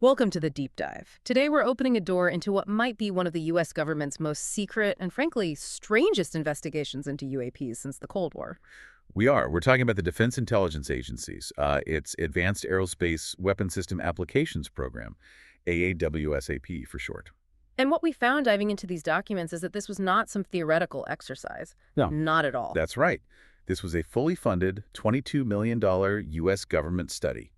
Welcome to the Deep Dive. Today we're opening a door into what might be one of the U.S. government's most secret and frankly strangest investigations into UAPs since the Cold War. We're talking about the Defense Intelligence Agency's, its Advanced Aerospace Weapon System Applications Program, AAWSAP for short. And what we found diving into these documents is that this was not some theoretical exercise. No. Not at all. That's right. This was a fully funded $22 million U.S. government study.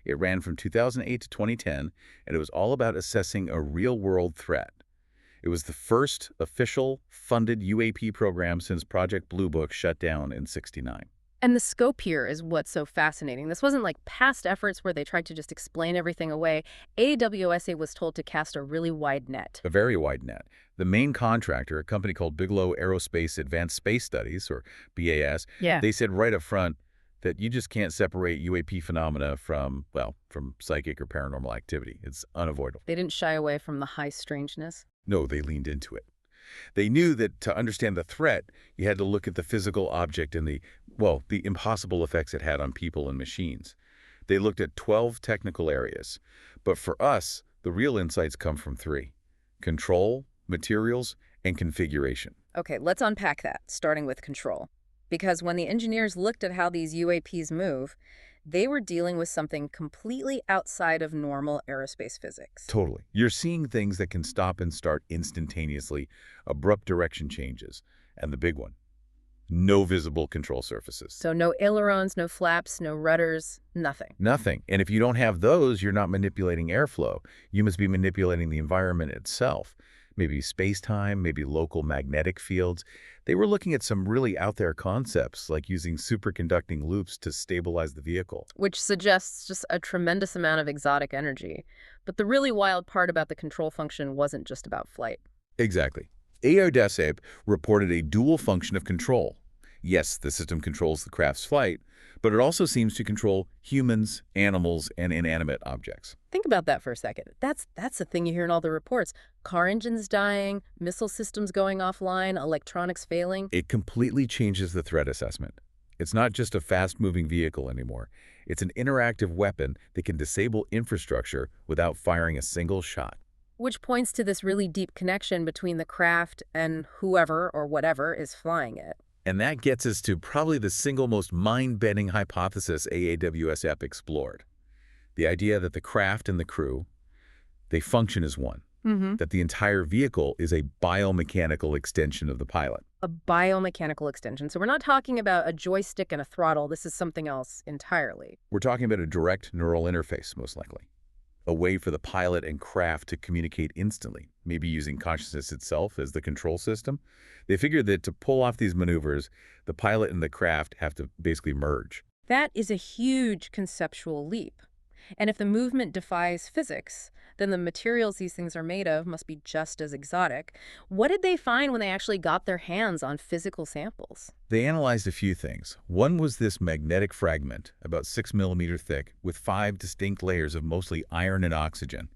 It ran from 2008 to 2010, and it was all about assessing a real-world threat. It was the first official funded UAP program since Project Blue Book shut down in '69. And the scope here is what's so fascinating. This wasn't like past efforts where they tried to just explain everything away. AAWSA was told to cast a really wide net. A very wide net. The main contractor, a company called Bigelow Aerospace Advanced Space Studies, or BAS, they said right up front that you just can't separate UAP phenomena from psychic or paranormal activity. It's unavoidable. They didn't shy away from the high strangeness. No, they leaned into it. They knew that to understand the threat, you had to look at the physical object and the impossible effects it had on people and machines. They looked at 12 technical areas. But for us, the real insights come from 3: control, materials, and configuration. Okay, let's unpack that, starting with control. Because when the engineers looked at how these UAPs move, they were dealing with something completely outside of normal aerospace physics. Totally. You're seeing things that can stop and start instantaneously, abrupt direction changes, and the big one, no visible control surfaces. So no ailerons, no flaps, no rudders, nothing. Nothing. And if you don't have those, you're not manipulating airflow. You must be manipulating the environment itself. Maybe space-time, maybe local magnetic fields. They were looking at some really out-there concepts, like using superconducting loops to stabilize the vehicle. Which suggests just a tremendous amount of exotic energy. But the really wild part about the control function wasn't just about flight. Exactly. AAWSAP reported a dual function of control. Yes, the system controls the craft's flight, but it also seems to control humans, animals, and inanimate objects. Think about that for a second. That's the thing you hear in all the reports. Car engines dying, missile systems going offline, electronics failing. It completely changes the threat assessment. It's not just a fast-moving vehicle anymore. It's an interactive weapon that can disable infrastructure without firing a single shot. Which points to this really deep connection between the craft and whoever or whatever is flying it. And that gets us to probably the single most mind-bending hypothesis AAWSAP explored. The idea that the craft and the crew, they function as one. That the entire vehicle is a biomechanical extension of the pilot. A biomechanical extension. So we're not talking about a joystick and a throttle. This is something else entirely. We're talking about a direct neural interface, most likely. A way for the pilot and craft to communicate instantly, maybe using consciousness itself as the control system. They figured that to pull off these maneuvers, the pilot and the craft have to basically merge. That is a huge conceptual leap. And if the movement defies physics, then the materials these things are made of must be just as exotic. What did they find when they actually got their hands on physical samples? They analyzed a few things. One was this magnetic fragment, about 6 millimeters thick, with 5 distinct layers of mostly iron and oxygen.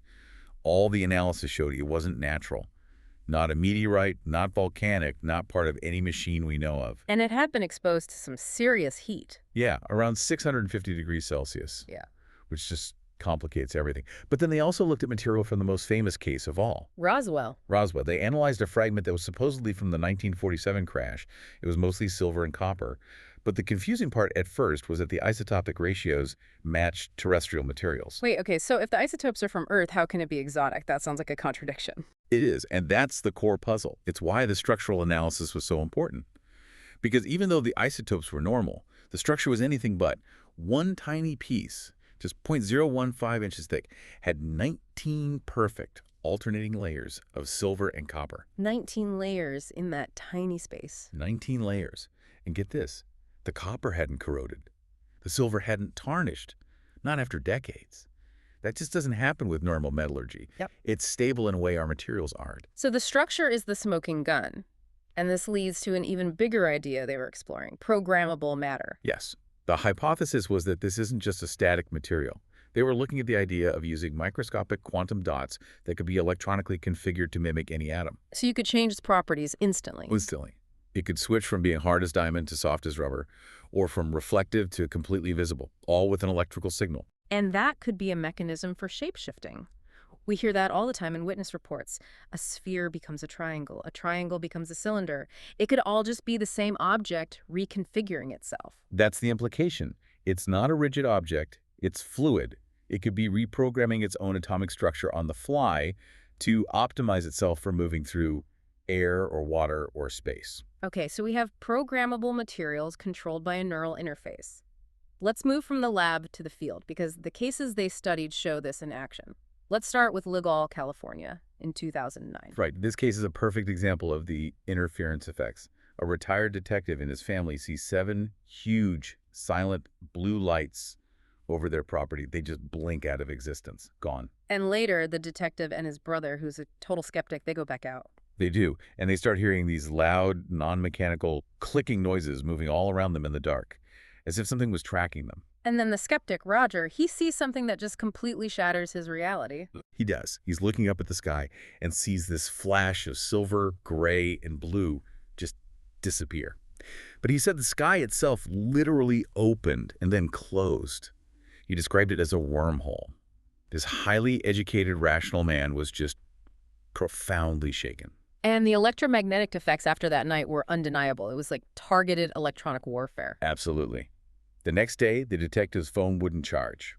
All the analysis showed it wasn't natural. Not a meteorite, not volcanic, not part of any machine we know of. And it had been exposed to some serious heat. Yeah, around 650 degrees Celsius. Yeah. Which just complicates everything. But then they also looked at material from the most famous case of all. Roswell. They analyzed a fragment that was supposedly from the 1947 crash. It was mostly silver and copper. But the confusing part at first was that the isotopic ratios matched terrestrial materials. Wait, okay, so if the isotopes are from Earth, how can it be exotic? That sounds like a contradiction. It is, and that's the core puzzle. It's why the structural analysis was so important. Because even though the isotopes were normal, the structure was anything but. One tiny piece, just 0.015 inches thick, had 19 perfect alternating layers of silver and copper. 19 layers in that tiny space. 19 layers. And get this, the copper hadn't corroded. The silver hadn't tarnished, not after decades. That just doesn't happen with normal metallurgy. Yep. It's stable in a way our materials aren't. So the structure is the smoking gun. And this leads to an even bigger idea they were exploring, programmable matter. Yes. The hypothesis was that this isn't just a static material. They were looking at the idea of using microscopic quantum dots that could be electronically configured to mimic any atom. So you could change its properties instantly. Instantly. It could switch from being hard as diamond to soft as rubber, or from reflective to completely visible, all with an electrical signal. And that could be a mechanism for shape-shifting. We hear that all the time in witness reports. A sphere becomes a triangle becomes a cylinder. It could all just be the same object reconfiguring itself. That's the implication. It's not a rigid object, it's fluid. It could be reprogramming its own atomic structure on the fly to optimize itself for moving through air or water or space. Okay, so we have programmable materials controlled by a neural interface. Let's move from the lab to the field because the cases they studied show this in action. Let's start with Legal, California in 2009. Right. This case is a perfect example of the interference effects. A retired detective and his family see 7 huge, silent blue lights over their property. They just blink out of existence. Gone. And later, the detective and his brother, who's a total skeptic, they go back out. They do. And they start hearing these loud, non-mechanical clicking noises moving all around them in the dark, as if something was tracking them. And then the skeptic, Roger, he sees something that just completely shatters his reality. He does. He's looking up at the sky and sees this flash of silver, gray, and blue just disappear. But he said the sky itself literally opened and then closed. He described it as a wormhole. This highly educated, rational man was just profoundly shaken. And the electromagnetic effects after that night were undeniable. It was like targeted electronic warfare. Absolutely. The next day, the detective's phone wouldn't charge.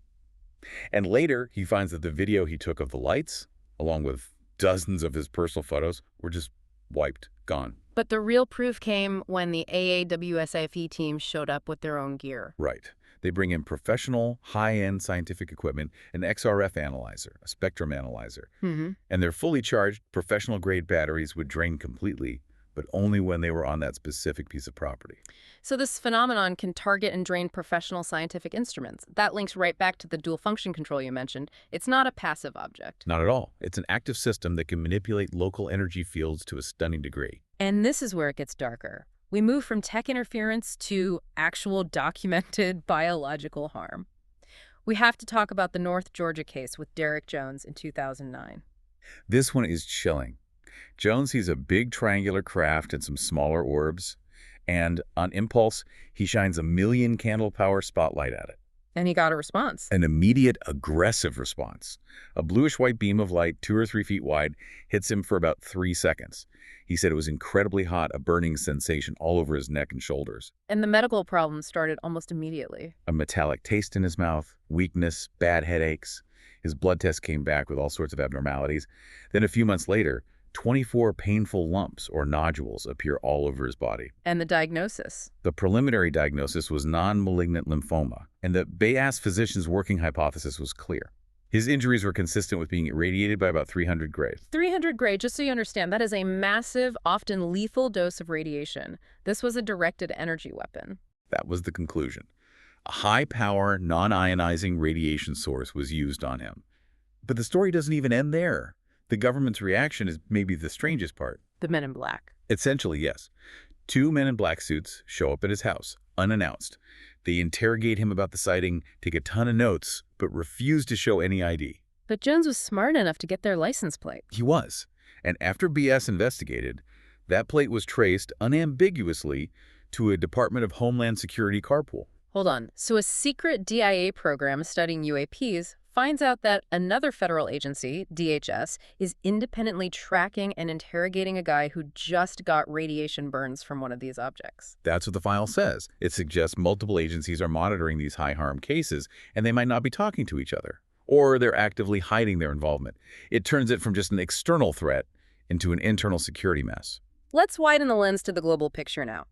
And later, he finds that the video he took of the lights, along with dozens of his personal photos, were just wiped, gone. But the real proof came when the AAWSAP team showed up with their own gear. Right. They bring in professional, high-end scientific equipment, an XRF analyzer, a spectrum analyzer. And their fully charged, professional-grade batteries would drain completely, but only when they were on that specific piece of property. So this phenomenon can target and drain professional scientific instruments. That links right back to the dual function control you mentioned. It's not a passive object. Not at all. It's an active system that can manipulate local energy fields to a stunning degree. And this is where it gets darker. We move from tech interference to actual documented biological harm. We have to talk about the North Georgia case with Derek Jones in 2009. This one is chilling. Jones sees a big triangular craft and some smaller orbs, and on impulse, he shines a 1,000,000 candle power spotlight at it. And he got a response. An immediate, aggressive response. A bluish-white beam of light, 2 or 3 feet wide, hits him for about 3 seconds. He said it was incredibly hot, a burning sensation all over his neck and shoulders. And the medical problems started almost immediately. A metallic taste in his mouth, weakness, bad headaches. His blood test came back with all sorts of abnormalities. Then a few months later, 24 painful lumps or nodules appear all over his body. And the diagnosis? The preliminary diagnosis was non-malignant lymphoma, and the Bayas physician's working hypothesis was clear. His injuries were consistent with being irradiated by about 300 Gray. 300 Gray, just so you understand, that is a massive, often lethal dose of radiation. This was a directed energy weapon. That was the conclusion. A high-power, non-ionizing radiation source was used on him. But the story doesn't even end there. The government's reaction is maybe the strangest part. The men in black. Essentially, yes. 2 men in black suits show up at his house, unannounced. They interrogate him about the sighting, take a ton of notes, but refuse to show any ID. But Jones was smart enough to get their license plate. He was. And after BS investigated, that plate was traced unambiguously to a Department of Homeland Security carpool. Hold on. So a secret DIA program studying UAPs finds out that another federal agency, DHS, is independently tracking and interrogating a guy who just got radiation burns from one of these objects. That's what the file says. It suggests multiple agencies are monitoring these high-harm cases, and they might not be talking to each other. Or they're actively hiding their involvement. It turns it from just an external threat into an internal security mess. Let's widen the lens to the global picture now.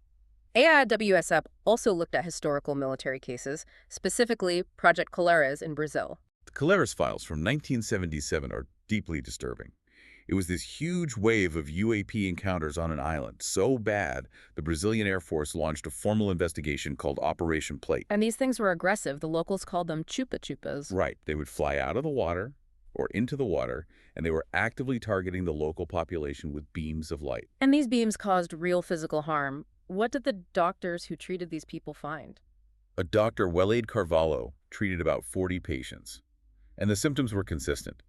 AAWSAP also looked at historical military cases, specifically Project Colares in Brazil. The Colares files from 1977 are deeply disturbing. It was this huge wave of UAP encounters on an island, so bad the Brazilian Air Force launched a formal investigation called Operation Plate. And these things were aggressive. The locals called them chupa-chupas. Right. They would fly out of the water or into the water, and they were actively targeting the local population with beams of light. And these beams caused real physical harm. What did the doctors who treated these people find? A Dr. Waleed Carvalho treated about 40 patients, and the symptoms were consistent.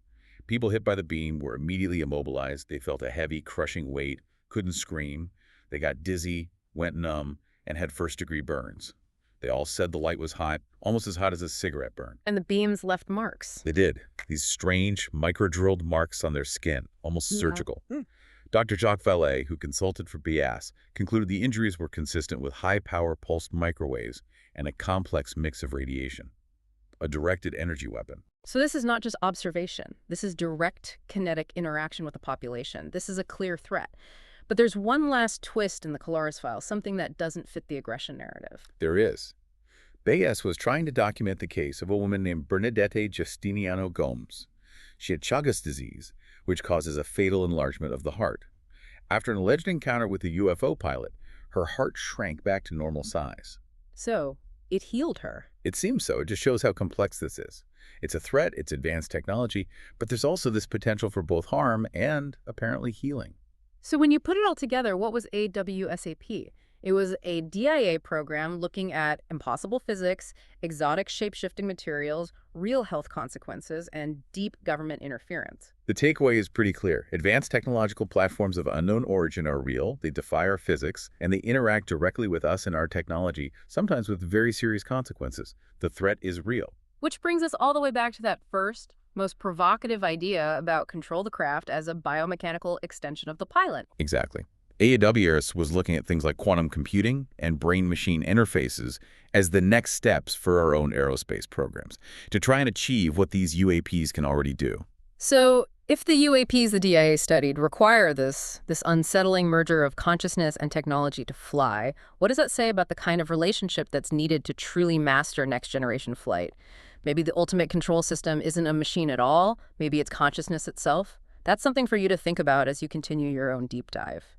People hit by the beam were immediately immobilized. They felt a heavy, crushing weight, couldn't scream. They got dizzy, went numb, and had first-degree burns. They all said the light was hot, almost as hot as a cigarette burn. And the beams left marks. They did. These strange, micro-drilled marks on their skin, almost surgical. Dr. Jacques Vallée, who consulted for BIAS, concluded the injuries were consistent with high-power pulsed microwaves and a complex mix of radiation. A directed energy weapon. So this is not just observation. This is direct kinetic interaction with the population. This is a clear threat. But there's one last twist in the Colares file, something that doesn't fit the aggression narrative. There is. Bayes was trying to document the case of a woman named Bernadette Justiniano Gomes. She had Chagas disease, which causes a fatal enlargement of the heart. After an alleged encounter with a UFO pilot, her heart shrank back to normal size. So it healed her. It seems so. It just shows how complex this is. It's a threat, it's advanced technology, but there's also this potential for both harm and, apparently, healing. So when you put it all together, what was AAWSAP? It was a DIA program looking at impossible physics, exotic shape-shifting materials, real health consequences, and deep government interference. The takeaway is pretty clear. Advanced technological platforms of unknown origin are real, they defy our physics, and they interact directly with us and our technology, sometimes with very serious consequences. The threat is real. Which brings us all the way back to that first, most provocative idea about control the craft as a biomechanical extension of the pilot. Exactly. AAWS was looking at things like quantum computing and brain-machine interfaces as the next steps for our own aerospace programs, to try and achieve what these UAPs can already do. So if the UAPs the DIA studied require this unsettling merger of consciousness and technology to fly, what does that say about the kind of relationship that's needed to truly master next-generation flight? Maybe the ultimate control system isn't a machine at all. Maybe it's consciousness itself. That's something for you to think about as you continue your own deep dive.